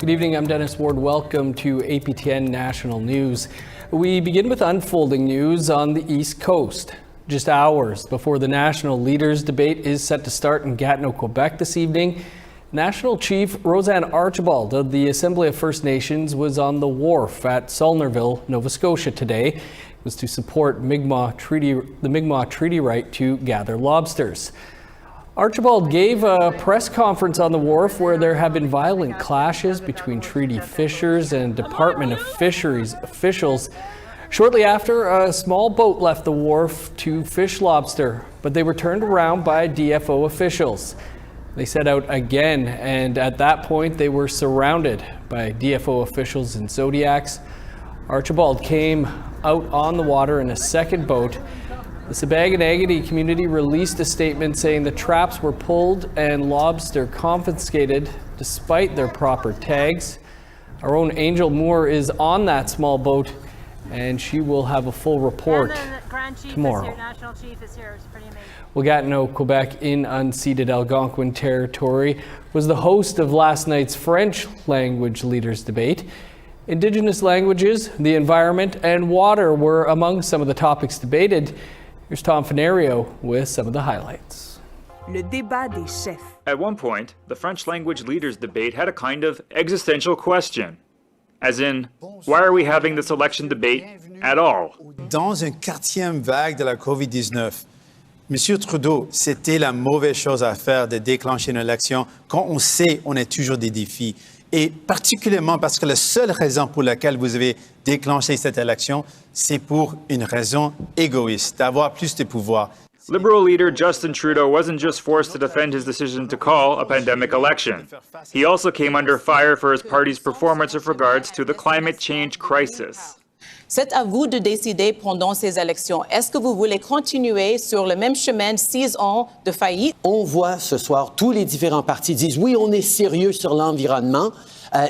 Good evening, I'm Dennis Ward. Welcome to APTN National News. We begin with unfolding news on the East Coast. Just hours before the national leaders debate is set to start in Gatineau, Quebec this evening, National Chief Roseanne Archibald of the Assembly of First Nations was on the wharf at Sulnerville, Nova Scotia today. It was to support the Mi'kmaq treaty right to gather lobsters. Archibald gave a press conference on the wharf where there have been violent clashes between treaty fishers and Department of Fisheries officials shortly after a small boat left the wharf to fish lobster, but they were turned around by DFO officials. They set out again, and at that point they were surrounded by DFO officials in Zodiacs. Archibald came out on the water in a second boat. The Sabaganagadie community released a statement saying the traps were pulled and lobster confiscated despite their proper tags. Our own Angel Moore is on that small boat, and she will have a full report tomorrow. National Chief is here. It's pretty amazing. Well, Gatineau, Quebec, in unceded Algonquin territory, was the host of last night's French language leaders debate. Indigenous languages, the environment, and water were among some of the topics debated. Here's Tom Fenario with some of the highlights. Le débat des chefs. At one point, the French language leaders debate had a kind of existential question. As in, why are we having this election debate at all? Dans une 4e vague de la COVID-19, Monsieur Trudeau, c'était la mauvaise chose à faire de déclencher une élection quand on sait qu'on a toujours des défis. Et particulièrement parce que la seule raison pour laquelle vous avez déclenché cette élection, c'est pour une raison égoïste, d'avoir plus de pouvoir. Liberal leader Justin Trudeau wasn't just forced to defend his decision to call a pandemic election. He also came under fire for his party's performance with regards to the climate change crisis. C'est à vous de décider pendant ces élections. Est-ce que vous voulez continuer sur le même chemin 6 ans de faillite? On voit ce soir, tous les différents partis disent oui, on est sérieux sur l'environnement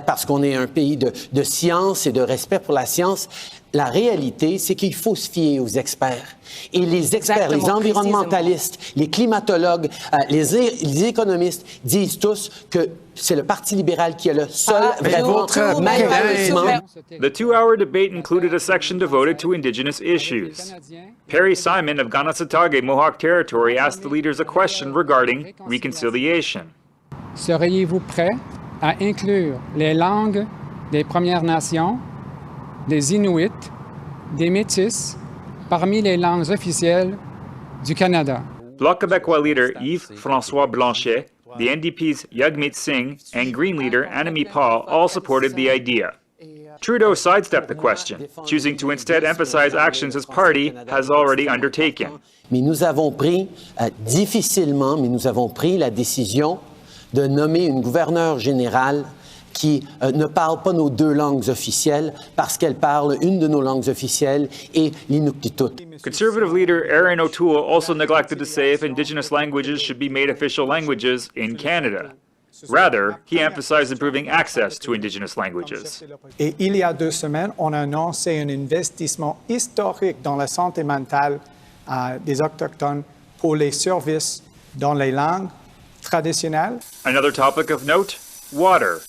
parce qu'on est un pays de science et de respect pour la science. La réalité, c'est qu'il faut se fier aux experts. Et les experts, les environnementalistes, les climatologues, les économistes disent tous que c'est le Parti libéral qui est le seul vraiment malheureusement. The 2-hour debate included a section devoted to Indigenous issues. Perry Simon of Ganasatake Mohawk Territory asked the leaders a question regarding reconciliation. Seriez-vous prêts à inclure les langues des Premières Nations, des Inuits, des Métis parmi les langues officielles du Canada? Bloc Québécois leader Yves-François Blanchet, the NDP's Jagmeet Singh, and Green leader Annamie Paul all supported the idea. Trudeau sidestepped the question, choosing to instead emphasize actions his party has already undertaken. Mais nous avons pris, difficilement, mais nous avons pris la décision de nommer une gouverneure générale qui ne parle pas nos 2 langues officielles parce qu'elle parle une de nos langues officielles et l'Inuktitut. Conservative leader Erin O'Toole also neglected to say if Indigenous languages should be made official languages in Canada. Rather, he emphasized improving access to Indigenous languages. Et il y a 2 semaines, on a annoncé un investissement historique dans la santé mentale des Autochtones pour les services dans les langues traditionnelles. Another topic of note, water.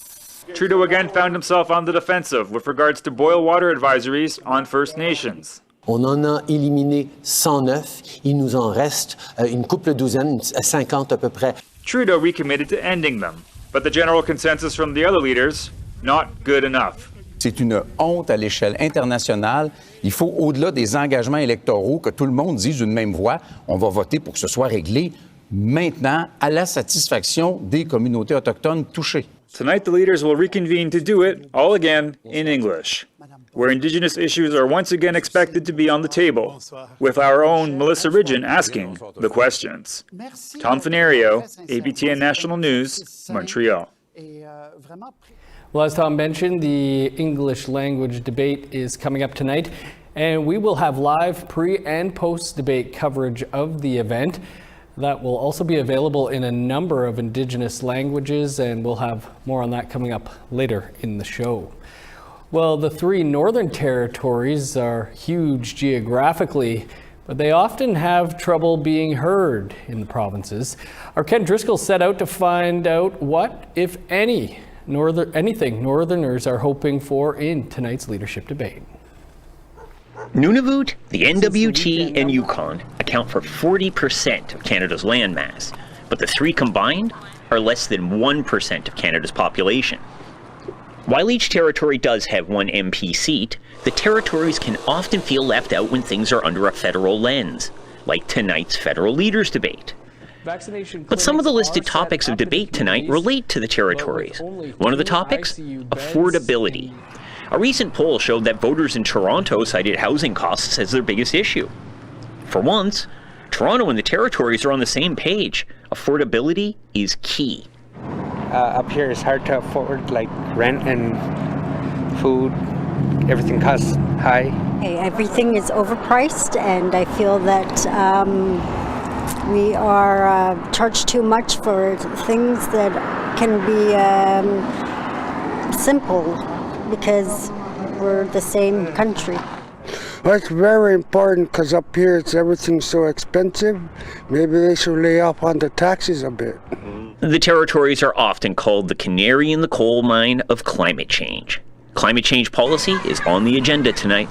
Trudeau again found himself on the defensive with regards to boil water advisories on First Nations. On en a éliminé 109. Il nous en reste une couple douzaine, 50 à peu près. Trudeau recommitted to ending them, but the general consensus from the other leaders, not good enough. C'est une honte à l'échelle internationale. Il faut, au-delà des engagements électoraux, que tout le monde dise d'une même voix, on va voter pour que ce soit réglé maintenant à la satisfaction des communautés autochtones touchées. Tonight, the leaders will reconvene to do it all again in English, where Indigenous issues are once again expected to be on the table, with our own Melissa Ridgen asking the questions. Tom Fenario, APTN National News, Montreal. Well, as Tom mentioned, the English language debate is coming up tonight, and we will have live pre- and post-debate coverage of the event. That will also be available in a number of Indigenous languages, and we'll have more on that coming up later in the show. Well, the 3 northern territories are huge geographically, but they often have trouble being heard in the provinces. Our Ken Driscoll set out to find out what, if any, anything Northerners are hoping for in tonight's leadership debate. Nunavut, the NWT, and Yukon account for 40% of Canada's landmass, but the three combined are less than 1% of Canada's population. While each territory does have one MP seat, the territories can often feel left out when things are under a federal lens, like tonight's federal leaders debate. But some of the listed topics of debate tonight relate to the territories. One of the topics? Affordability. A recent poll showed that voters in Toronto cited housing costs as their biggest issue. For once, Toronto and the territories are on the same page. Affordability is key. Up here it's hard to afford, like rent and food. Everything costs high. Everything is overpriced, and I feel that we are charged too much for things that can be simple because we're the same country. Well, it's very important because up here everything's so expensive. Maybe they should lay off on the taxes a bit. The territories are often called the canary in the coal mine of climate change. Climate change policy is on the agenda tonight.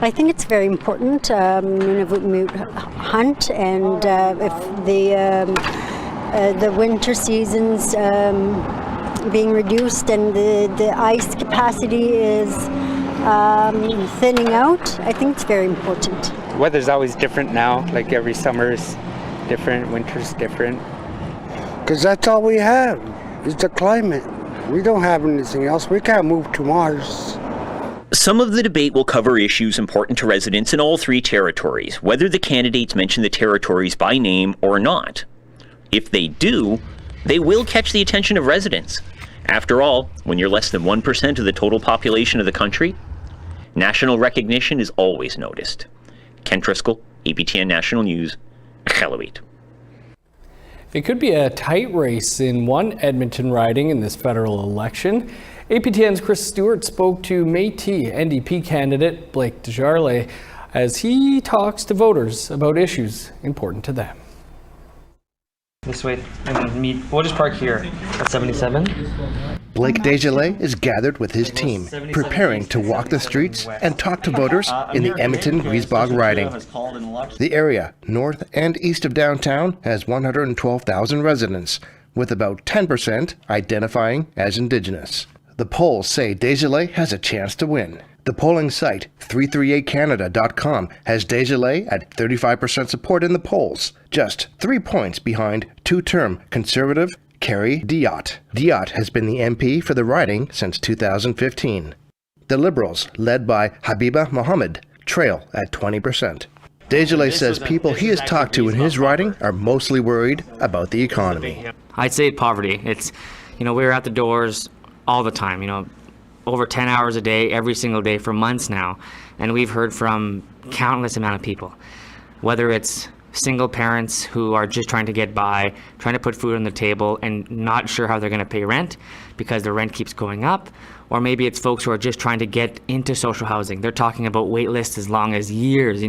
I think it's very important, Nunavut moot hunt, and if the winter season's being reduced and the ice capacity is thinning out, I think it's very important. The weather's always different now, like every summer's different, winter's different. Because that's all we have, is the climate. We don't have anything else. We can't move to Mars. Some of the debate will cover issues important to residents in all three territories, whether the candidates mention the territories by name or not. If they do, they will catch the attention of residents. After all, when you're less than 1% of the total population of the country, national recognition is always noticed. Ken Triscoll, APTN National News, Iqaluit. It could be a tight race in one Edmonton riding in this federal election. APTN's Chris Stewart spoke to Métis NDP candidate Blake Desjardins as he talks to voters about issues important to them. This way, and we'll just park here at 77. Blake Desjardins is gathered with his team, preparing to walk the streets and talk to voters in the Edmonton-Griesbach riding. The area, north and east of downtown, has 112,000 residents, with about 10% identifying as Indigenous. The polls say Desjardins has a chance to win. The polling site 338canada.com has Desjardins at 35% support in the polls, just 3 points behind two-term Conservative Carrie Diot. Diot has been the MP for the riding since 2015. The Liberals, led by Habiba Mohammed, trail at 20%. Desjardins says people he has talked to in his riding are mostly worried about the economy. I'd say poverty. It's, we're at the doors all the time, over 10 hours a day, every single day for months now. And we've heard from countless amount of people, whether it's single parents who are just trying to get by, trying to put food on the table and not sure how they're going to pay rent because the rent keeps going up, or maybe it's folks who are just trying to get into social housing. They're talking about wait lists as long as years,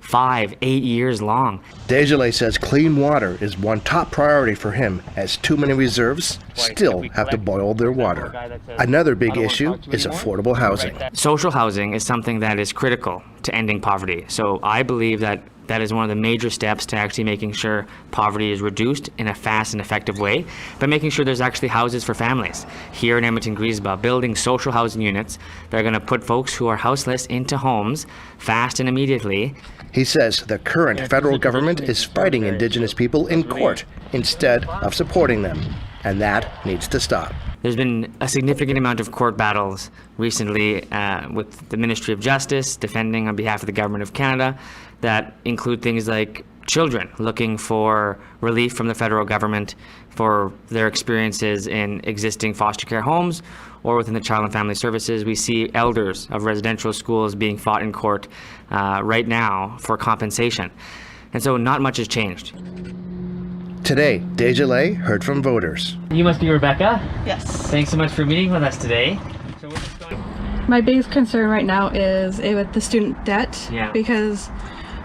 5, 8 years long. Desjardins says clean water is one top priority for him, as too many reserves still have to boil their water. Another big issue is affordable housing. Social housing is something that is critical to ending poverty. So I believe that is one of the major steps to actually making sure poverty is reduced in a fast and effective way, but making sure there's actually houses for families here in Edmonton-Griesbach, building social housing units that are going to put folks who are houseless into homes fast and immediately. He says the current federal government is fighting Indigenous people in court instead of supporting them, and that needs to stop. There's been a significant amount of court battles recently with the Ministry of Justice defending on behalf of the Government of Canada that include things like children looking for relief from the federal government for their experiences in existing foster care homes or within the Child and Family Services. We see elders of residential schools being fought in court right now for compensation. And so not much has changed. Today, Desjardins heard from voters. You must be Rebecca? Yes. Thanks so much for meeting with us today. My biggest concern right now is with the student debt, because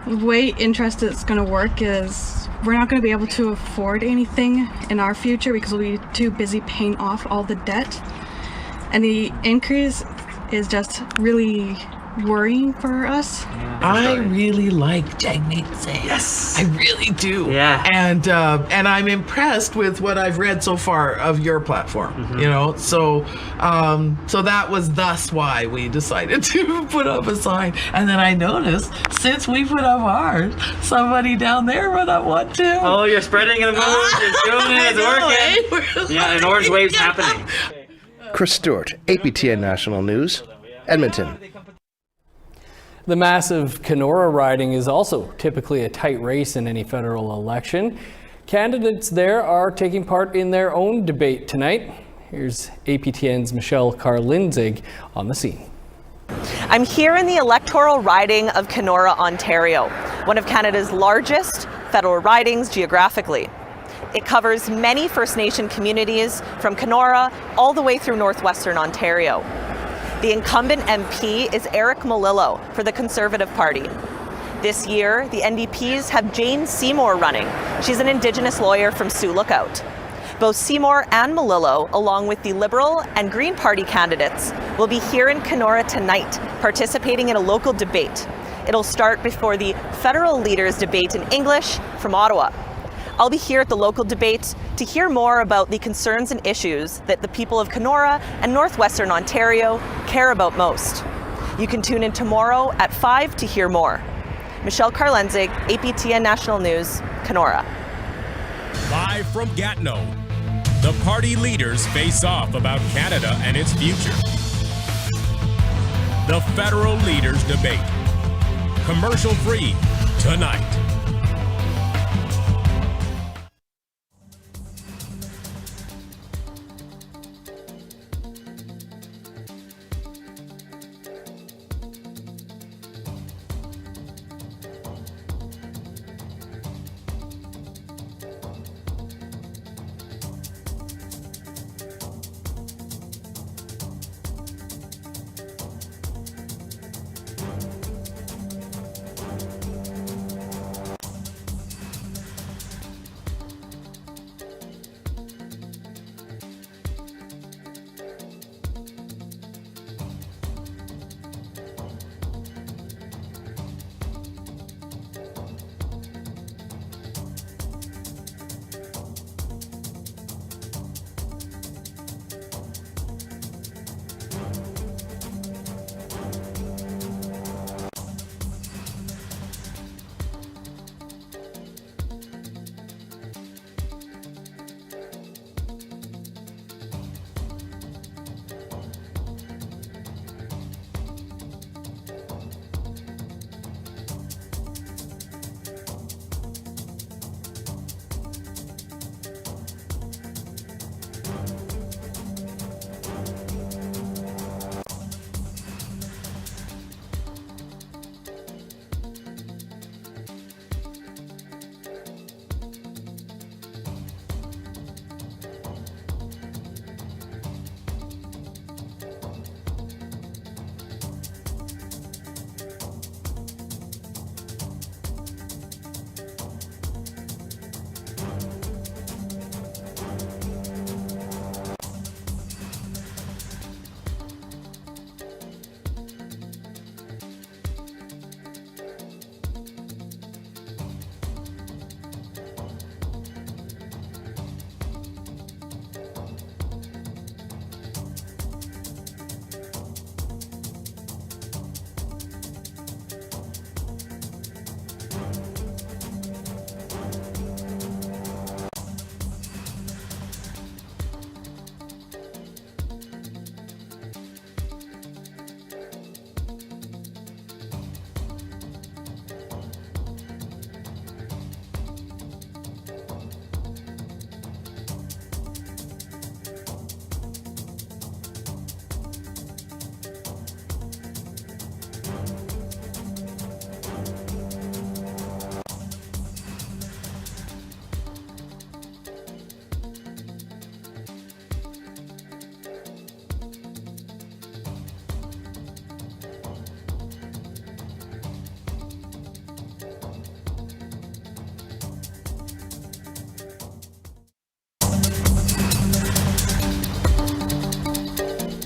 The way interest is going to work is we're not going to be able to afford anything in our future because we'll be too busy paying off all the debt. And the increase is just really worrying for us. I really like Jagmeet's. Yes, I really do. Yeah. And I'm impressed with what I've read so far of your platform. You know, so that was thus why we decided to put up a sign. And then I noticed since we put up ours, somebody down there put up one too. Oh, you're spreading the mood. You're doing it. It's working. Yeah, an orange wave's happening. Chris Stewart, APTN National News, Edmonton. The massive Kenora riding is also typically a tight race in any federal election. Candidates there are taking part in their own debate tonight. Here's APTN's Michelle Karlinzig on the scene. I'm here in the electoral riding of Kenora, Ontario, one of Canada's largest federal ridings geographically. It covers many First Nation communities from Kenora all the way through northwestern Ontario. The incumbent MP is Eric Malillo for the Conservative Party. This year, the NDPs have Jane Seymour running. She's an Indigenous lawyer from Sioux Lookout. Both Seymour and Malillo, along with the Liberal and Green Party candidates, will be here in Kenora tonight, participating in a local debate. It'll start before the federal leaders debate in English from Ottawa. I'll be here at the local debate to hear more about the concerns and issues that the people of Kenora and northwestern Ontario care about most. You can tune in tomorrow at 5 to hear more. Michelle Karlenzig, APTN National News, Kenora. Live from Gatineau, the party leaders face off about Canada and its future. The federal leaders debate. Commercial free tonight.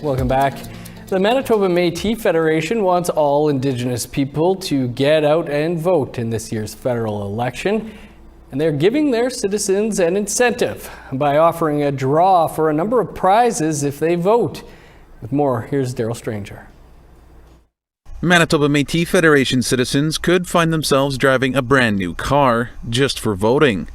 Welcome back. The Manitoba Métis Federation wants all Indigenous people to get out and vote in this year's federal election. And they're giving their citizens an incentive by offering a draw for a number of prizes if they vote. With more, here's Daryl Stranger. Manitoba Métis Federation citizens could find themselves driving a brand new car just for voting.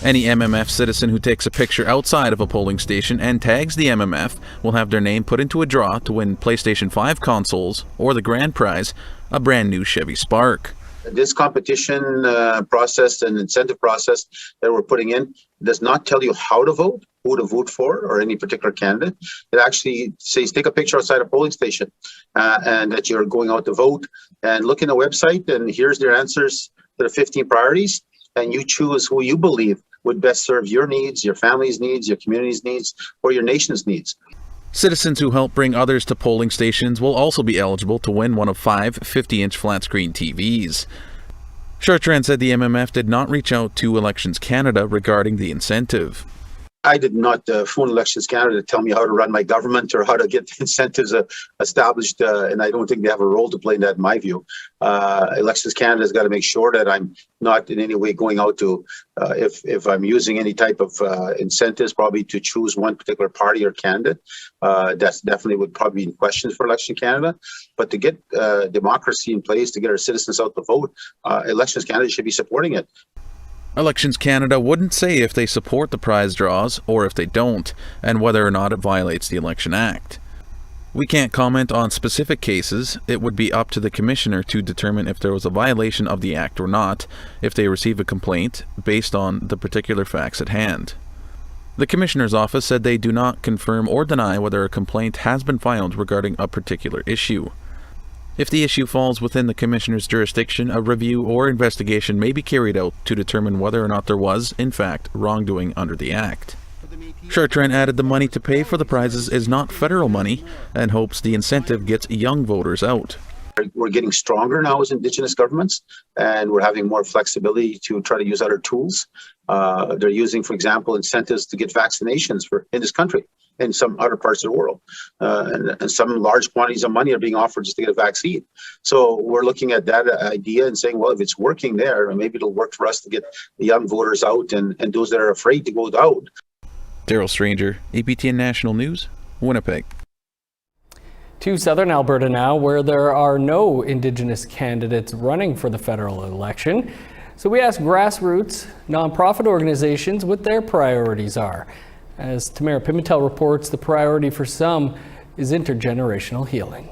Any MMF citizen who takes a picture outside of a polling station and tags the MMF will have their name put into a draw to win PlayStation 5 consoles or the grand prize, a brand new Chevy Spark. This competition process and incentive process that we're putting in does not tell you how to vote, who to vote for, or any particular candidate. It actually says take a picture outside a polling station and that you're going out to vote, and look in the website, and here's their answers to the 15 priorities, and you choose who you believe would best serve your needs, your family's needs, your community's needs, or your nation's needs. Citizens who help bring others to polling stations will also be eligible to win one of 5 50-inch flat-screen TVs. Chartrand said the MMF did not reach out to Elections Canada regarding the incentive. I did not phone Elections Canada to tell me how to run my government or how to get the incentives established, and I don't think they have a role to play in that, in my view. Elections Canada has got to make sure that I'm not in any way going out to, if I'm using any type of incentives, probably to choose one particular party or candidate. That's definitely would probably be in question for Election Canada. But to get democracy in place, to get our citizens out to vote, Elections Canada should be supporting it. Elections Canada wouldn't say if they support the prize draws or if they don't, and whether or not it violates the Election Act. We can't comment on specific cases. It would be up to the Commissioner to determine if there was a violation of the Act or not, if they receive a complaint, based on the particular facts at hand. The Commissioner's office said they do not confirm or deny whether a complaint has been filed regarding a particular issue. If the issue falls within the Commissioner's jurisdiction, a review or investigation may be carried out to determine whether or not there was, in fact, wrongdoing under the Act. Chartrand added the money to pay for the prizes is not federal money and hopes the incentive gets young voters out. We're getting stronger now as Indigenous governments, and we're having more flexibility to try to use other tools. They're using, for example, incentives to get vaccinations in this country. In some other parts of the world, and some large quantities of money are being offered just to get a vaccine. So we're looking at that idea and saying, well, if it's working there, maybe it'll work for us to get the young voters out and those that are afraid to go out. Daryl Stranger, APTN National News, Winnipeg. To southern Alberta now, where there are no Indigenous candidates running for the federal election. So we asked grassroots, nonprofit organizations what their priorities are. As Tamara Pimentel reports, the priority for some is intergenerational healing.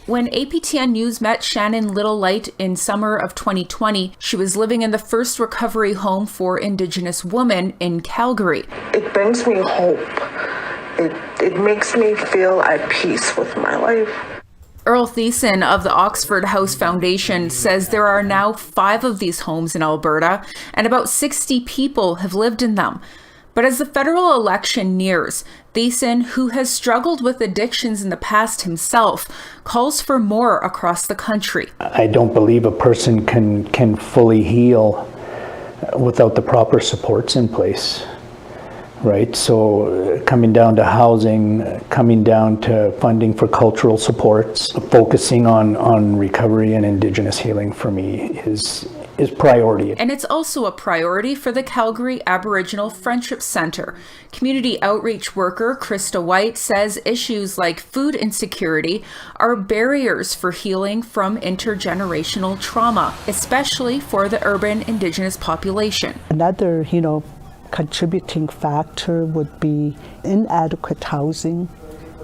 When APTN News met Shannon Littlelight in summer of 2020, she was living in the first recovery home for Indigenous women in Calgary. It brings me hope. It makes me feel at peace with my life. Earl Thiessen of the Oxford House Foundation says there are now 5 of these homes in Alberta, and about 60 people have lived in them. But as the federal election nears, Thiessen, who has struggled with addictions in the past himself, calls for more across the country. I don't believe a person can fully heal without the proper supports in place, right? So coming down to housing, coming down to funding for cultural supports, focusing on recovery and Indigenous healing for me is priority. And it's also a priority for the Calgary Aboriginal Friendship Centre. Community outreach worker Krista White says issues like food insecurity are barriers for healing from intergenerational trauma, especially for the urban Indigenous population. Another, contributing factor would be inadequate housing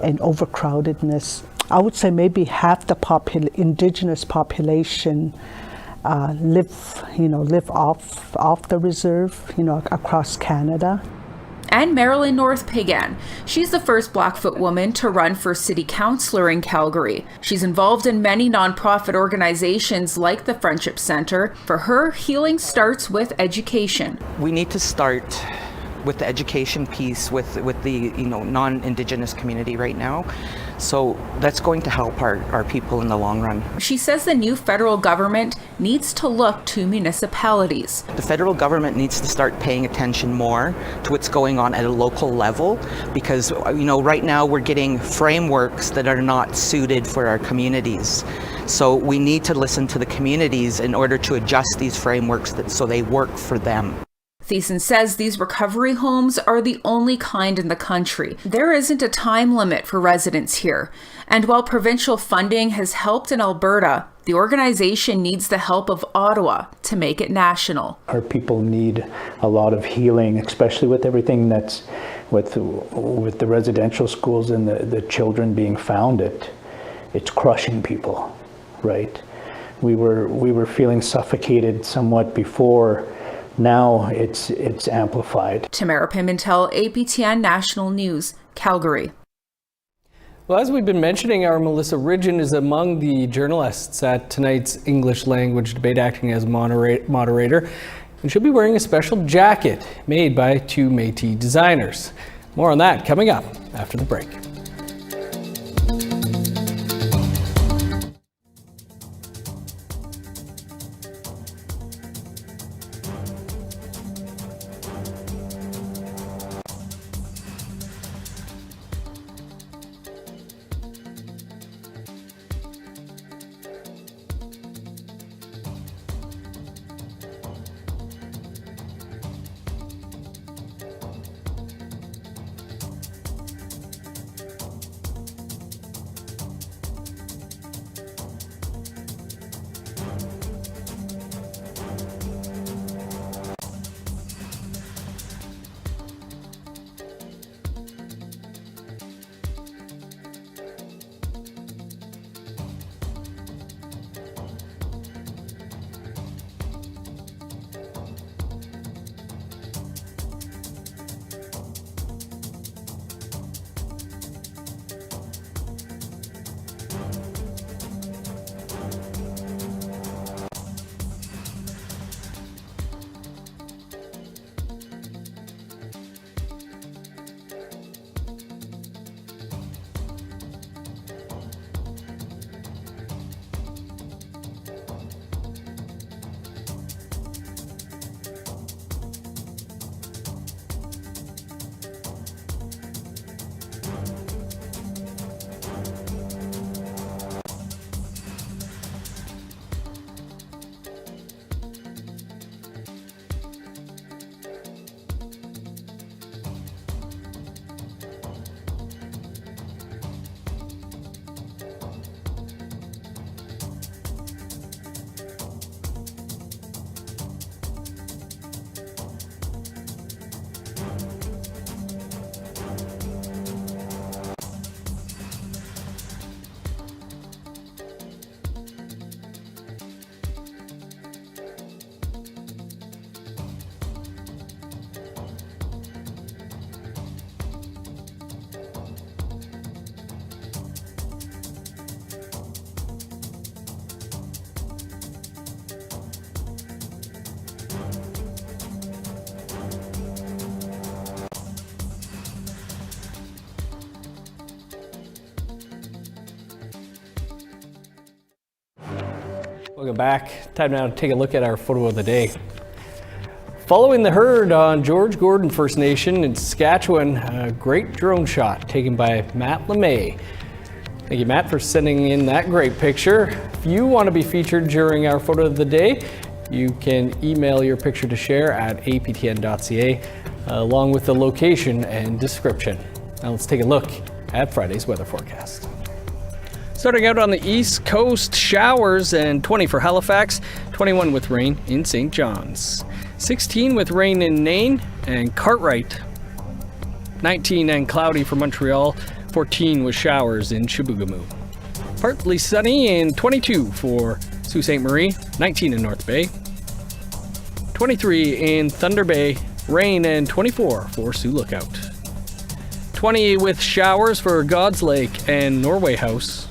and overcrowdedness. I would say maybe half the Indigenous population live off the reserve, across Canada. And Marilyn North Pagan. She's the first Blackfoot woman to run for city councillor in Calgary. She's involved in many nonprofit organizations like the Friendship Centre. For her, healing starts with education. We need to start with the education piece with the non-Indigenous community right now. So that's going to help our people in the long run. She says the new federal government needs to look to municipalities. The federal government needs to start paying attention more to what's going on at a local level, because right now we're getting frameworks that are not suited for our communities. So we need to listen to the communities in order to adjust these frameworks so they work for them. Thiessen says these recovery homes are the only kind in the country. There isn't a time limit for residents here. And while provincial funding has helped in Alberta, the organization needs the help of Ottawa to make it national. Our people need a lot of healing, especially with everything that's with the residential schools and the children being found. It's crushing people. Right, we were feeling suffocated somewhat before. Now it's amplified. Tamara Pimentel, APTN National News, Calgary. Well, as we've been mentioning, our Melissa Ridgen is among the journalists at tonight's English language debate, acting as moderator, and she'll be wearing a special jacket made by 2 Métis designers. More on that coming up after the break. Welcome back. Time now to take a look at our photo of the day. Following the herd on George Gordon First Nation in Saskatchewan, a great drone shot taken by Matt LeMay. Thank you, Matt, for sending in that great picture. If you want to be featured during our photo of the day, you can email your picture to share at aptn.ca along with the location and description. Now let's take a look at Friday's weather forecast. Starting out on the east coast, showers and 20 for Halifax, 21 with rain in St. John's, 16 with rain in Nain and Cartwright, 19 and cloudy for Montreal, 14 with showers in Chibougamau. Partly sunny and 22 for Sault Ste. Marie, 19 in North Bay, 23 in Thunder Bay, rain and 24 for Sioux Lookout, 20 with showers for God's Lake and Norway House,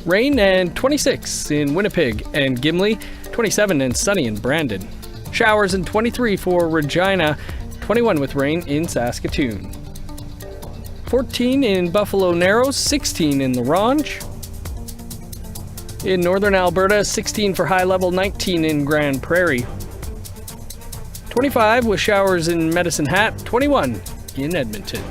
rain and 26 in Winnipeg and Gimli, 27 and sunny in Brandon. Showers and 23 for Regina, 21 with rain in Saskatoon. 14 in Buffalo Narrows, 16 in La Ronge. In northern Alberta, 16 for high level, 19 in Grand Prairie. 25 with showers in Medicine Hat, 21 in Edmonton.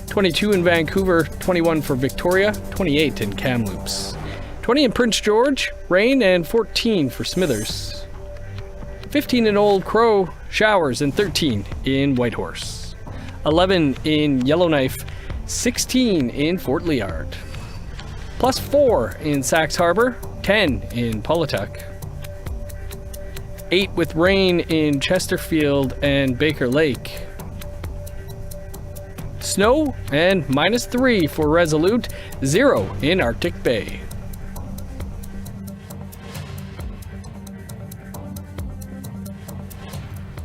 22 in Vancouver, 21 for Victoria, 28 in Kamloops. 20 in Prince George, rain, and 14 for Smithers. 15 in Old Crow, showers, and 13 in Whitehorse. 11 in Yellowknife, 16 in Fort Liard. Plus 4 in Sax Harbor, 10 in Polituck. 8 with rain in Chesterfield and Baker Lake. Snow and -3 for Resolute, 0 in Arctic Bay.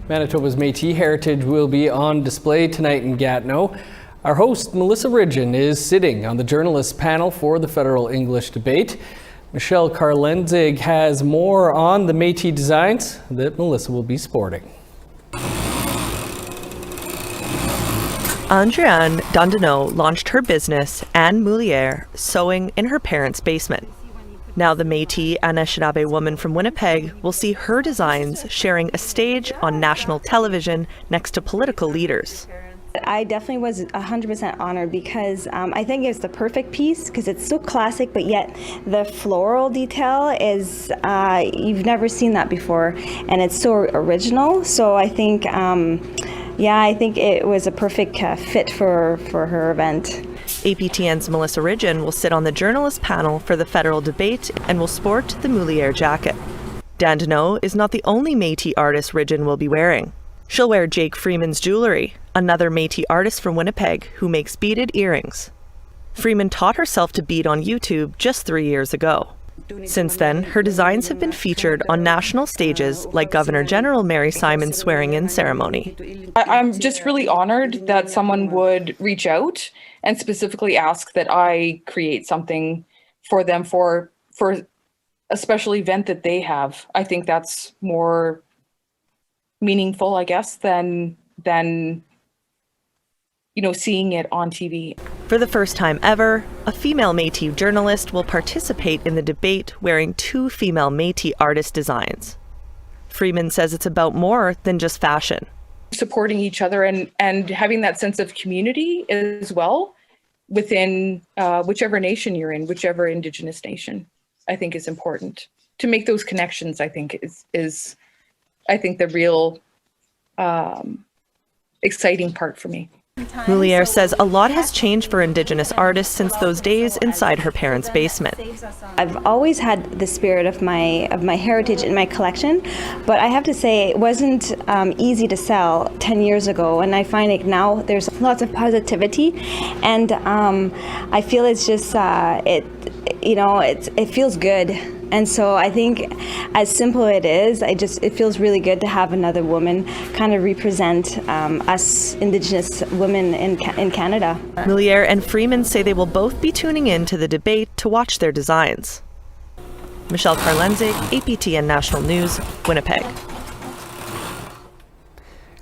Manitoba's Métis heritage will be on display tonight in Gatineau. Our host, Melissa Ridgen, is sitting on the journalists panel for the federal English debate. Michelle Karlenzig has more on the Métis designs that Melissa will be sporting. Andréane Dandonneau launched her business, Anne Moulière, sewing in her parents' basement. Now the Métis Anishinaabe woman from Winnipeg will see her designs sharing a stage on national television next to political leaders. I definitely was 100% honored because I think it's the perfect piece because it's so classic, but yet the floral detail is, you've never seen that before, and it's so original. So I think, I think it was a perfect fit for her event. APTN's Melissa Ridgen will sit on the journalist panel for the federal debate and will sport the Moulière jacket. Dandonneau is not the only Métis artist Ridgen will be wearing. She'll wear Jake Freeman's jewelry, another Métis artist from Winnipeg who makes beaded earrings. Freeman taught herself to bead on YouTube just 3 years ago. Since then, her designs have been featured on national stages like Governor General Mary Simon's swearing-in ceremony. I'm just really honored that someone would reach out and specifically ask that I create something for them for a special event that they have. I think that's more meaningful, I guess, than seeing it on TV. For the first time ever, a female Métis journalist will participate in the debate wearing 2 female Métis artist designs. Freeman says it's about more than just fashion. Supporting each other and having that sense of community as well within whichever nation you're in, whichever Indigenous nation, I think is important. To make those connections, I think is I think the real exciting part for me. Moulière says a lot has changed for Indigenous artists since those days inside her parents' basement. I've always had the spirit of my heritage in my collection, but I have to say it wasn't easy to sell 10 years ago, and I find it now there's lots of positivity, and I feel it's just it feels good. And so I think as simple it is, it feels really good to have another woman kind of represent us Indigenous women in Canada. Moulière and Freeman say they will both be tuning in to the debate to watch their designs. Michelle Karlenzig, APTN National News, Winnipeg.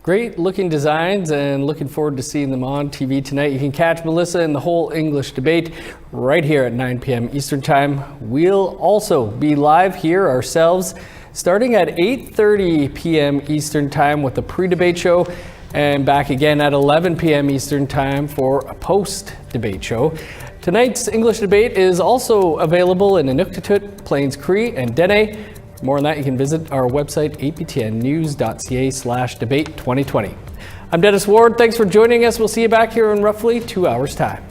Great looking designs and looking forward to seeing them on TV tonight. You can catch Melissa and the whole English debate right here at 9 p.m. Eastern Time. We'll also be live here ourselves starting at 8:30 p.m. Eastern Time with the pre-debate show and back again at 11 p.m. Eastern Time for a post-debate show. Tonight's English debate is also available in Inuktitut, Plains Cree, and Dene. For more on that, you can visit our website, aptnnews.ca/debate2020. I'm Dennis Ward. Thanks for joining us. We'll see you back here in roughly 2 hours' time.